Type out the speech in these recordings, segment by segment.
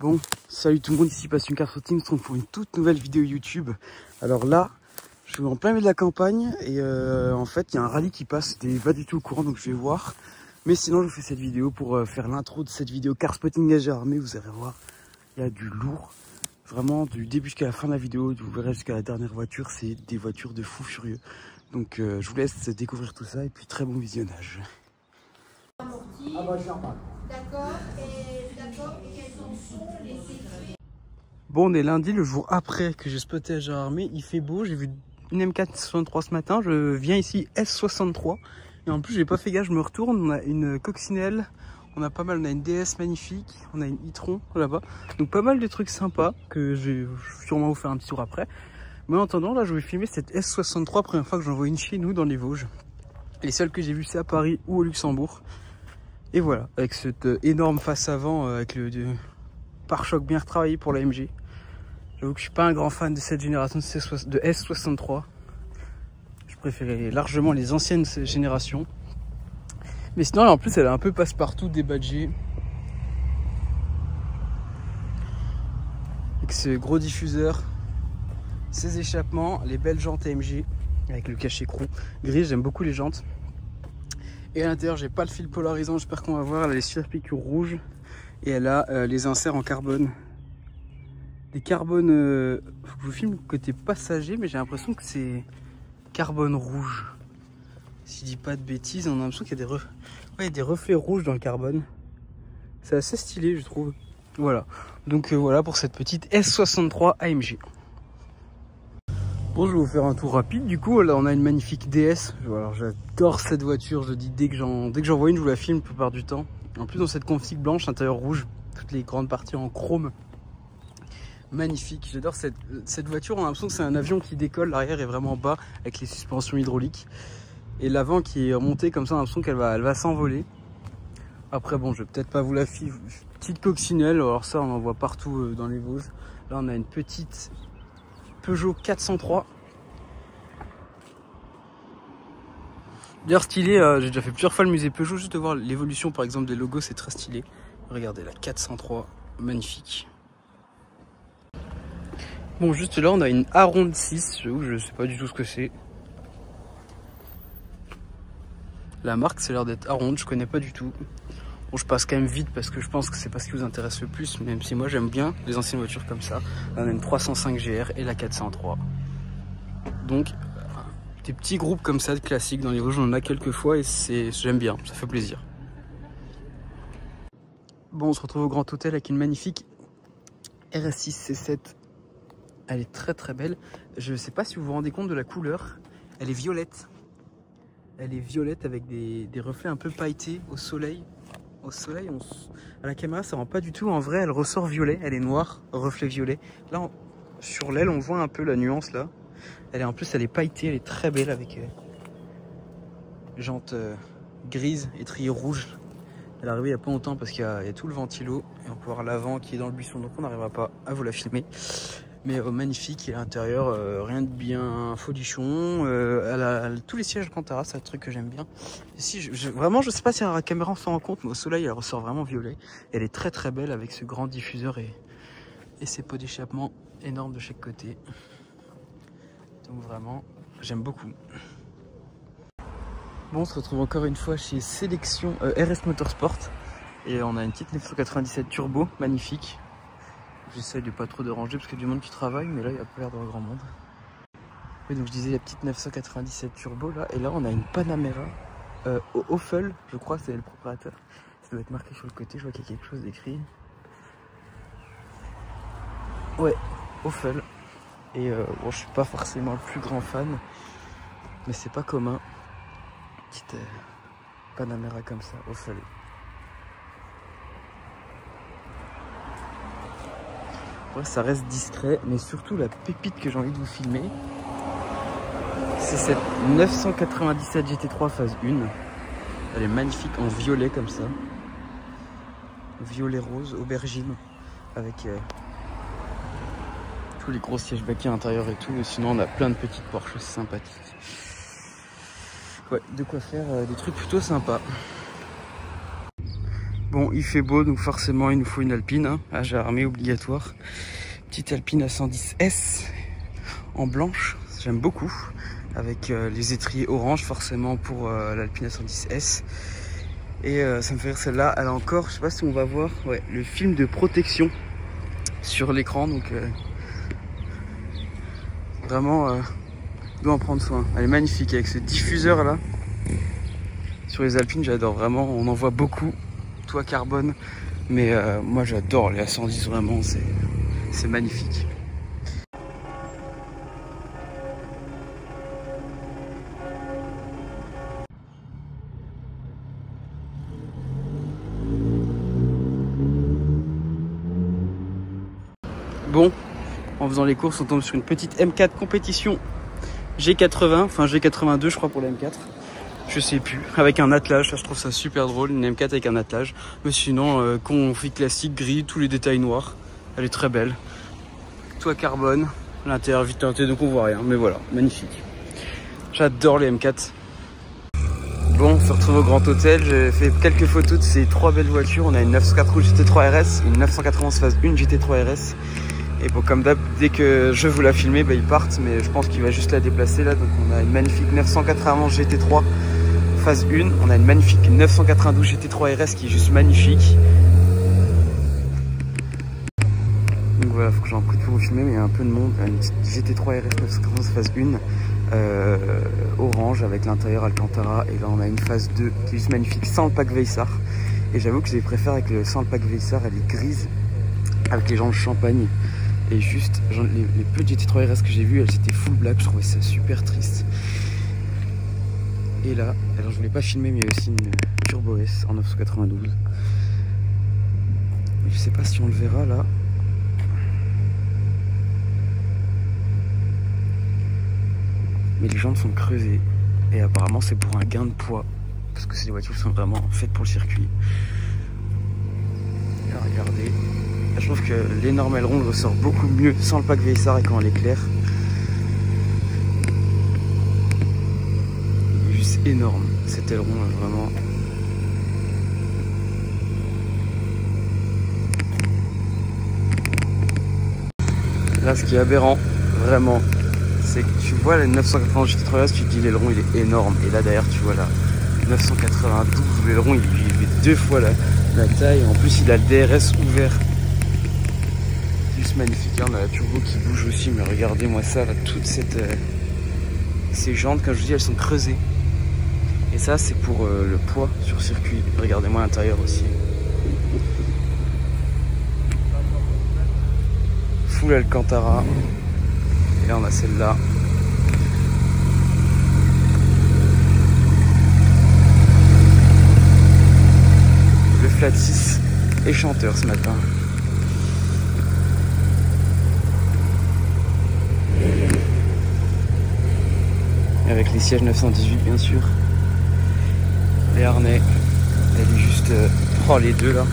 Bon, salut tout le monde, ici Passion Carfooting, on se retrouve pour une toute nouvelle vidéo YouTube. Alors là, je suis en plein milieu de la campagne et en fait, il y a un rallye qui passe, j'étais pas du tout au courant donc je vais voir. Mais sinon, je vous fais cette vidéo pour faire l'intro de cette vidéo Car Spotting Gérardmer. Vous allez voir, il y a du lourd. Vraiment, du début jusqu'à la fin de la vidéo, vous verrez jusqu'à la dernière voiture, c'est des voitures de fous furieux. Donc je vous laisse découvrir tout ça et puis très bon visionnage. Ah bah je remarque. D'accord, et quels sont les effets? Bon, on est lundi, le jour après que j'ai spoté à Gérardmer. Il fait beau, j'ai vu une M463 ce matin. Je viens ici S63. Et en plus, j'ai pas fait gaffe, je me retourne. On a une coccinelle, on a pas mal, on a une DS magnifique, on a une e-tron là-bas. Donc pas mal de trucs sympas que je vais sûrement vous faire un petit tour après. Mais en attendant, là, je vais filmer cette S63, première fois que j'en vois une chez nous dans les Vosges. Les seules que j'ai vues, c'est à Paris ou au Luxembourg. Et voilà, avec cette énorme face avant, avec le pare-choc bien retravaillé pour la MG. J'avoue que je suis pas un grand fan de cette génération de S63. Je préférais largement les anciennes générations. Mais sinon, là, en plus, elle est un peu passe-partout débadgée. Avec ce gros diffuseur, ses échappements, les belles jantes AMG avec le cachet crew gris. J'aime beaucoup les jantes. Et à l'intérieur, j'ai pas le fil polarisant, j'espère qu'on va voir. Elle a les super-piqûres rouges et elle a les inserts en carbone. Des carbones, faut que je vous filme le côté passager, mais j'ai l'impression que c'est carbone rouge. Si je dis pas de bêtises, on a l'impression qu'il y a des reflets rouges dans le carbone. C'est assez stylé, je trouve. Voilà, donc voilà pour cette petite S63 AMG. Bon, je vais vous faire un tour rapide. Du coup, là, on a une magnifique DS. Alors, j'adore cette voiture. Je le dis dès que j'en vois une, je vous la filme la plupart du temps. En plus, dans cette config blanche, intérieur rouge, toutes les grandes parties en chrome. Magnifique. J'adore cette voiture. On a l'impression que c'est un avion qui décolle. L'arrière est vraiment bas avec les suspensions hydrauliques. Et l'avant qui est remonté comme ça, on a l'impression qu'elle va s'envoler. Après, bon, je vais peut-être pas vous la filmer. Petite coccinelle. Alors ça, on en voit partout dans les Vosges. Là, on a une petite Peugeot 403. D'ailleurs stylé, j'ai déjà fait plusieurs fois le musée Peugeot, juste de voir l'évolution par exemple des logos, c'est très stylé. Regardez la 403, magnifique. Bon, juste là on a une Aronde 6, je sais pas du tout ce que c'est. La marque c'est l'air d'être Aronde, je connais pas du tout. Bon, je passe quand même vite parce que je pense que c'est pas ce qui vous intéresse le plus, même si moi j'aime bien les anciennes voitures comme ça. Là, on a une 305 GR et la 403. Donc des petits groupes comme ça de classiques dans les Vosges, on en a quelques fois et j'aime bien, ça fait plaisir. Bon, on se retrouve au Grand Hôtel avec une magnifique RS6 C7. Elle est très très belle. Je sais pas si vous vous rendez compte de la couleur. Elle est violette. Elle est violette avec des reflets un peu pailletés au soleil. Au soleil, à la caméra ça rend pas du tout. En vrai, elle ressort violet. Elle est noire, reflet violet. Là, sur l'aile, on voit un peu la nuance là. En plus, elle est pailletée, elle est très belle avec jantes grises et trier rouge. Elle est arrivée il n'y a pas longtemps parce qu'il y a tout le ventilo et on peut voir l'avant qui est dans le buisson, donc on n'arrivera pas à vous la filmer. Mais magnifique, et à l'intérieur, rien de bien folichon. Elle a tous les sièges Alcantara, c'est un truc que j'aime bien. Ici, vraiment, je sais pas si la caméra s'en rend compte, mais au soleil, elle ressort vraiment violet. Elle est très très belle avec ce grand diffuseur et ses pots d'échappement énormes de chaque côté. Donc vraiment, j'aime beaucoup. Bon, on se retrouve encore une fois chez Sélection RS Motorsport. Et on a une petite 997 turbo, magnifique. J'essaie de pas trop déranger parce qu'il y a du monde qui travaille, mais là, il n'y a pas l'air d'avoir grand monde. Oui, donc je disais la petite 997 turbo là. Et là, on a une Panamera Hoffel, je crois, c'est le propriétaire. Ça doit être marqué sur le côté, je vois qu'il y a quelque chose d'écrit. Ouais, Hoffel. Et bon, je suis pas forcément le plus grand fan, mais c'est pas commun. Petite Panamera comme ça, au soleil. Ouais, ça reste discret, mais surtout la pépite que j'ai envie de vous filmer, c'est cette 997 GT3 phase 1. Elle est magnifique en violet comme ça. Violet rose, aubergine, avec les gros sièges baquets à l'intérieur et tout, et sinon on a plein de petites Porsche sympathiques. Ouais, de quoi faire des trucs plutôt sympas. Bon, il fait beau, donc forcément il nous faut une Alpine, hein. Âge armé obligatoire. Petite Alpine A110S en blanche, j'aime beaucoup. Avec les étriers orange forcément pour l'Alpine A110S. Et ça me fait rire, celle-là, elle a encore, je sais pas si on va voir, ouais, le film de protection sur l'écran. Donc vraiment, doit en prendre soin. Elle est magnifique avec ce diffuseur là. Sur les Alpines, j'adore vraiment, on en voit beaucoup. Toit carbone, mais moi j'adore les A110, vraiment c'est magnifique. Bon, en faisant les courses on tombe sur une petite M4 compétition G80, enfin G82 je crois pour la M4. Je sais plus, avec un attelage, je trouve ça super drôle, une M4 avec un attelage. Mais sinon, config classique, gris, tous les détails noirs. Elle est très belle. Toit carbone, l'intérieur vite teinté, donc on voit rien. Mais voilà, magnifique. J'adore les M4. Bon, on se retrouve au Grand Hôtel. J'ai fait quelques photos de ces trois belles voitures. On a une 904 GT3 RS, une 991 phase 1 GT3 RS. Et bon, comme d'hab, dès que je veux la filmer, bah, ils partent. Mais je pense qu'il va juste la déplacer là. Donc on a une magnifique 991 GT3 phase 1, on a une magnifique 992 GT3 RS qui est juste magnifique. Donc voilà, faut que j'en prie pour vous filmer, mais il y a un peu de monde. Une petite GT3 RS 991 phase 1 orange avec l'intérieur Alcantara. Et là on a une phase 2 qui est juste magnifique sans le pack Veissar. Et j'avoue que je les préfère avec le sans le pack Veissar, elle est grise avec les jantes champagne. Et juste les peu de GT3 RS que j'ai vu, elles étaient full black, je trouvais ça super triste. Et là, alors je voulais pas filmer, mais il y a aussi une Turbo S en 992. Mais je sais pas si on le verra là. Mais les jantes sont creusées. Et apparemment c'est pour un gain de poids. Parce que ces voitures sont vraiment faites pour le circuit. Et là, regardez. Je trouve que l'énorme aileron ressort beaucoup mieux sans le pack Veissar et quand elle est claire. Énorme cet aileron vraiment. Là ce qui est aberrant vraiment, c'est que tu vois la 991 GT3 RS, tu te dis l'aileron il est énorme, et là derrière tu vois la 992 où l'aileron il fait deux fois la taille, en plus il a le DRS ouvert. C'est juste magnifique, là on a la turbo qui bouge aussi, mais regardez moi ça là, toute ces jantes, comme je vous dis, elles sont creusées. Et ça c'est pour le poids sur circuit. Regardez-moi l'intérieur aussi. Full Alcantara. Et là on a celle-là. Le flat 6 est chanteur ce matin. Avec les sièges 918 bien sûr. Les harnais, elle est juste... Oh les deux là.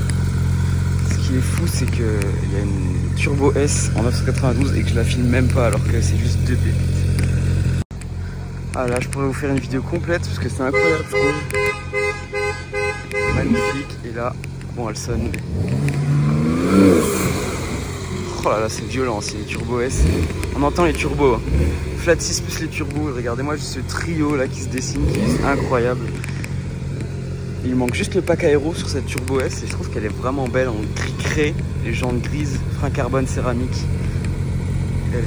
Ce qui est fou c'est qu'il y a une Turbo S en 992 et que je la filme même pas alors que c'est juste deux pépites. Ah là je pourrais vous faire une vidéo complète parce que c'est incroyable je trouve. Magnifique. Et là, bon elle sonne. Oh là là c'est violent, c'est les Turbo S. On entend les turbos. Hein. Flat 6 plus les turbos. Regardez-moi juste ce trio là qui se dessine, qui est incroyable. Il manque juste le pack aéro sur cette Turbo S et je trouve qu'elle est vraiment belle en gris crée, les jantes grises, frein carbone céramique. Elle est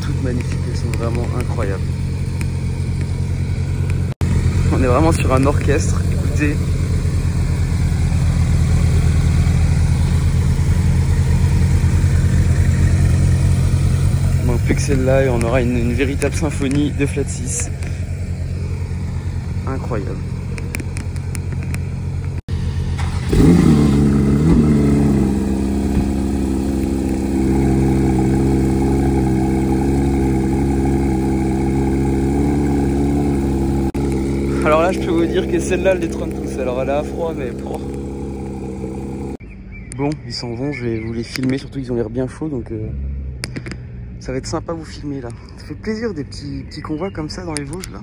toute magnifique, elles sont vraiment incroyables. On est vraiment sur un orchestre, écoutez. Il manque plus que celle-là et on aura une véritable symphonie de Flat 6. Incroyable. Alors là je peux vous dire que celle-là elle détrône tous. Alors elle a froid mais oh. Bon ils s'en vont, je vais vous les filmer, surtout ils ont l'air bien chauds donc ça va être sympa à vous filmer là. Ça fait plaisir des petits convois comme ça dans les Vosges là.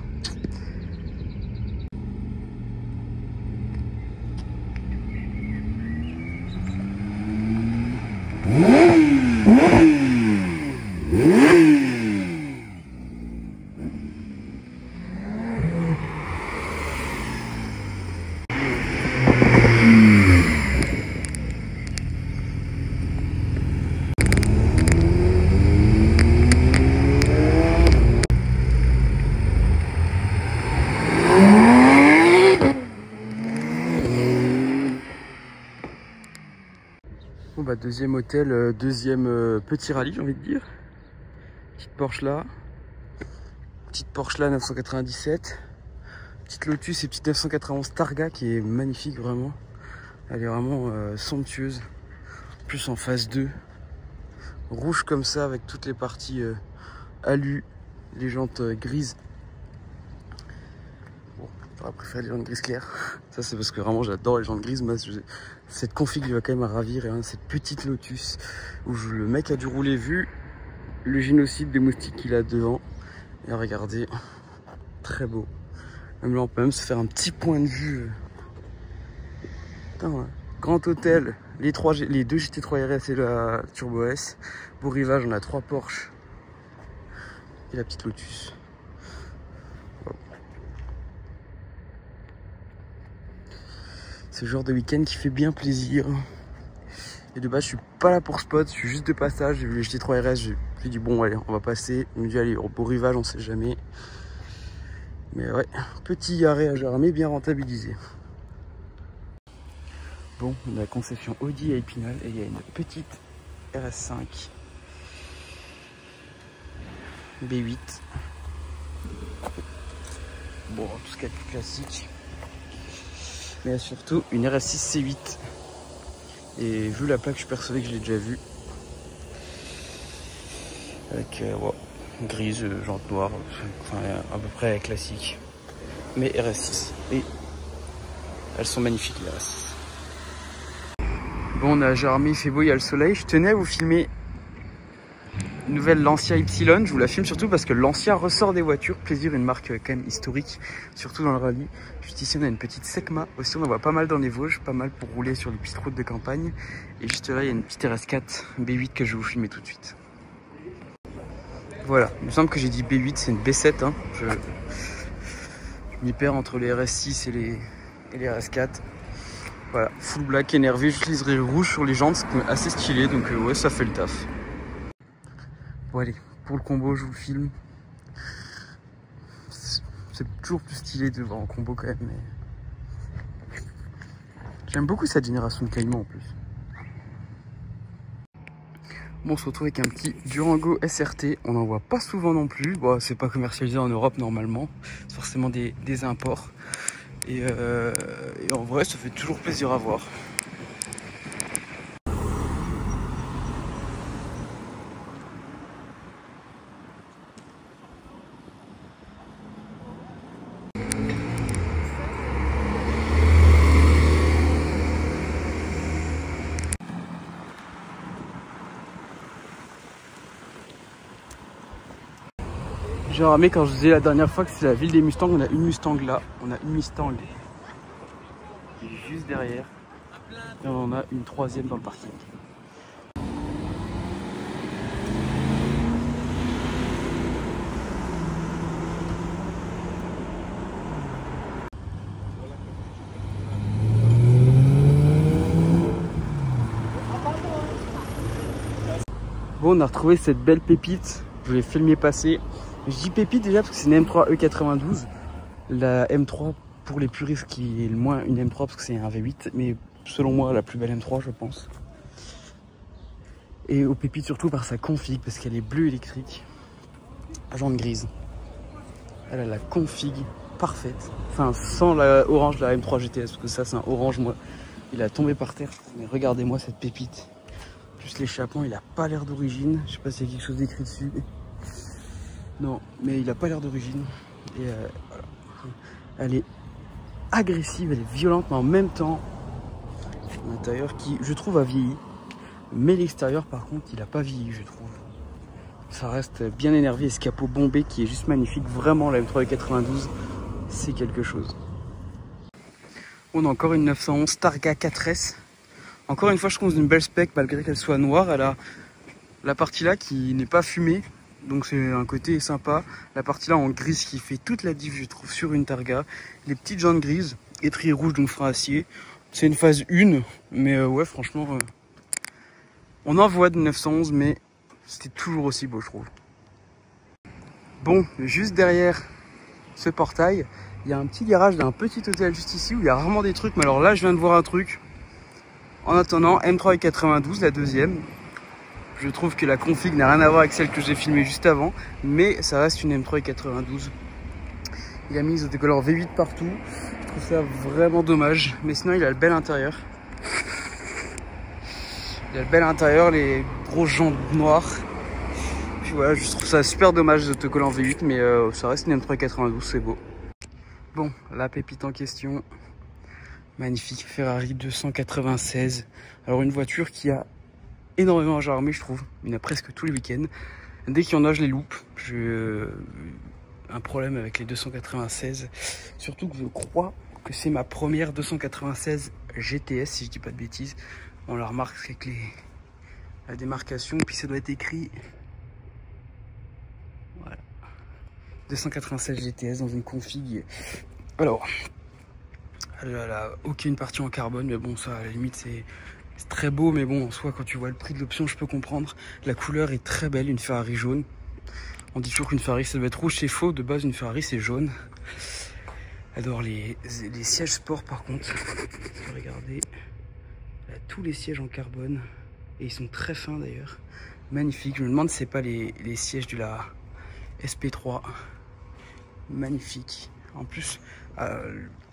Bon bah deuxième hôtel, deuxième petit rallye j'ai envie de dire. Petite Porsche là. Petite Porsche là 997. Petite Lotus et petite 991 Targa qui est magnifique vraiment. Elle est vraiment somptueuse. Plus en phase 2. Rouge comme ça avec toutes les parties alu, les jantes grises. Bon, j'aurais préféré les jantes grises claires. Ça c'est parce que vraiment j'adore les jantes grises. Moi, cette config il va quand même à ravir. Et hein, cette petite Lotus où le mec a dû rouler vu le génocide des moustiques qu'il a devant. Et regardez, très beau. Même là on peut même se faire un petit point de vue. Putain, ouais. Grand hôtel, les deux GT3 RS et la Turbo S. Beau rivage, on a 3 Porsche et la petite Lotus. Wow. C'est le genre de week-end qui fait bien plaisir. Et de base, je suis pas là pour spot, je suis juste de passage. J'ai vu les GT3 RS, j'ai dit bon, allez, on va passer. Il me dit, allez, au beau rivage, on sait jamais. Mais ouais, petit arrêt à Jarmé bien rentabilisé. Bon, on a la concession Audi à Épinal et il y a une petite RS5 B8. Bon, tout ce qu'il y a de plus classique. Mais il y a surtout une RS6 C8. Et vu la plaque, je suis persuadé que je l'ai déjà vue. Avec ouais, grise, jante noire, enfin à peu près classique. Mais RS6. Et elles sont magnifiques les RS6. Bon, on a Jarmé, il fait beau, il y a le soleil. Je tenais à vous filmer une nouvelle Lancia Ypsilon. Je vous la filme surtout parce que Lancia ressort des voitures. Plaisir, une marque quand même historique, surtout dans le rallye. Juste ici, on a une petite Secma. Aussi, on en voit pas mal dans les Vosges, pas mal pour rouler sur les pistes routes de campagne. Et juste là, il y a une petite RS4 B8 que je vais vous filmer tout de suite. Voilà, il me semble que j'ai dit B8, c'est une B7. Hein. Je m'y perds entre les RS6 et les RS4. Voilà, full black énervé, juste liseré rouge sur les jantes, c'est assez stylé, donc ouais, ça fait le taf. Bon allez, pour le combo, je vous le filme. C'est toujours plus stylé de voir en combo quand même, mais... J'aime beaucoup cette génération de Cayman en plus. Bon, on se retrouve avec un petit Durango SRT, on n'en voit pas souvent non plus. Bon, c'est pas commercialisé en Europe normalement, c'est forcément des imports. Et en vrai, ça fait toujours plaisir à voir. J'ai ramé quand je disais la dernière fois que c'est la ville des Mustangs, on a une Mustang là, on a une Mustang qui est juste derrière et on en a une troisième dans le parking. Bon, on a retrouvé cette belle pépite, je vous l'ai filmé passer. Je dis pépite déjà parce que c'est une M3 E92, la M3 pour les puristes qui est le moins une M3 parce que c'est un V8, mais selon moi la plus belle M3 je pense. Et aux pépites surtout par sa config parce qu'elle est bleue électrique, à jante grise. Elle a la config parfaite, enfin sans la orange de la M3 GTS parce que ça c'est un orange, moi il a tombé par terre, mais regardez-moi cette pépite. Juste l'échappement, il a pas l'air d'origine, je sais pas s'il y a quelque chose d'écrit dessus. Non, mais il a pas l'air d'origine. Et voilà. Elle est agressive, elle est violente, mais en même temps, l'intérieur qui, je trouve, a vieilli. Mais l'extérieur, par contre, il a pas vieilli, je trouve. Ça reste bien énervé. Et ce capot bombé qui est juste magnifique. Vraiment, la M3 92, c'est quelque chose. On a encore une 911 Targa 4S. Encore une fois, je trouve une belle spec malgré qu'elle soit noire. Elle a la partie là qui n'est pas fumée, donc c'est un côté sympa. La partie là en grise qui fait toute la diff, je trouve, sur une Targa. Les petites jantes grises, étrier rouge, donc frein acier. C'est une phase 1, mais ouais, franchement, on en voit de 911, mais c'était toujours aussi beau, je trouve. Bon, juste derrière ce portail, il y a un petit garage d'un petit hôtel juste ici où il y a rarement des trucs, mais alors là, je viens de voir un truc. En attendant, M3 92, la deuxième. Je trouve que la config n'a rien à voir avec celle que j'ai filmée juste avant, mais ça reste une M3 92. Il a mis les autocollants V8 partout. Je trouve ça vraiment dommage, mais sinon il a le bel intérieur. Il a le bel intérieur, les grosses jantes noires. Puis voilà, je trouve ça super dommage les autocollants V8, mais ça reste une M3 92, c'est beau. Bon, la pépite en question. Magnifique Ferrari 296. Alors une voiture qui a énormément charmé, je trouve. Il y en a presque tous les week-ends. Dès qu'il y en a, je les loupe. J'ai un problème avec les 296. Surtout que je crois que c'est ma première 296 GTS, si je dis pas de bêtises. On la remarque avec la démarcation. Puis ça doit être écrit. Voilà. 296 GTS dans une config. Alors, elle a aucune partie en carbone, mais bon, ça à la limite c'est très beau, mais bon, en soi, quand tu vois le prix de l'option, je peux comprendre. La couleur est très belle, une Ferrari jaune. On dit toujours qu'une Ferrari ça doit être rouge, c'est faux. De base, une Ferrari c'est jaune. J'adore les sièges sport par contre. Regardez, elle a tous les sièges en carbone et ils sont très fins d'ailleurs. Magnifique. Je me demande si c'est pas les sièges de la SP3. Magnifique. En plus,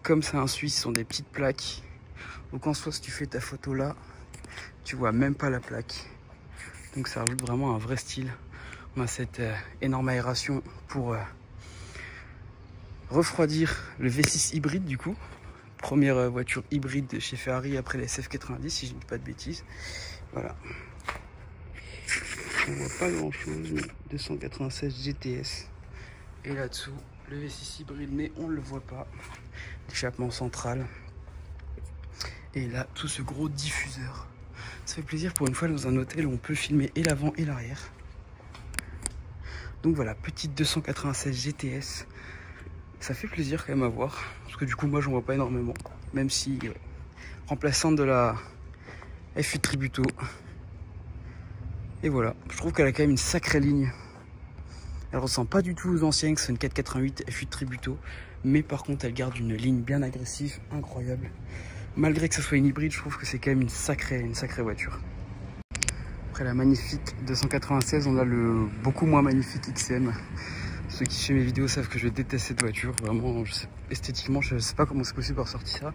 comme c'est un Suisse, ce sont des petites plaques. Donc en soi, si tu fais ta photo là, tu vois même pas la plaque. Donc ça rajoute vraiment un vrai style. On a cette énorme aération pour refroidir le V6 hybride du coup. Première voiture hybride de chez Ferrari après la SF90 si je ne dis pas de bêtises. Voilà. On voit pas grand chose, mais 296 GTS. Et là-dessous, le V6 hybride, mais on ne le voit pas. L'échappement central. Et là, tout ce gros diffuseur. Ça fait plaisir pour une fois dans un hôtel où on peut filmer et l'avant et l'arrière. Donc voilà, petite 296 GTS. Ça fait plaisir quand même à voir. Parce que du coup, moi, j'en vois pas énormément. Même si, remplaçante de la F8 Tributo. Et voilà, je trouve qu'elle a quand même une sacrée ligne. Elle ressemble pas du tout aux anciennes, c'est une 488 F8 Tributo. Mais par contre, elle garde une ligne bien agressive, incroyable. Malgré que ce soit une hybride, je trouve que c'est quand même une sacrée voiture. Après la magnifique 296, on a le beaucoup moins magnifique XM. Ceux qui suivent mes vidéos savent que je déteste cette voiture. Vraiment, esthétiquement, je sais pas comment c'est possible de ressortir ça.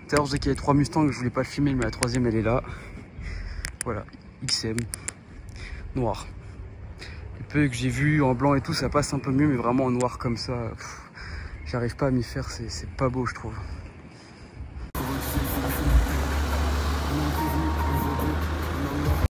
Tout à l'heure, je disais qu'il y avait 3 Mustangs, je voulais pas le filmer, mais la troisième, elle est là. Voilà, XM, noir. Le peu que j'ai vu en blanc et tout, ça passe un peu mieux, mais vraiment en noir comme ça, j'arrive pas à m'y faire, c'est pas beau, je trouve.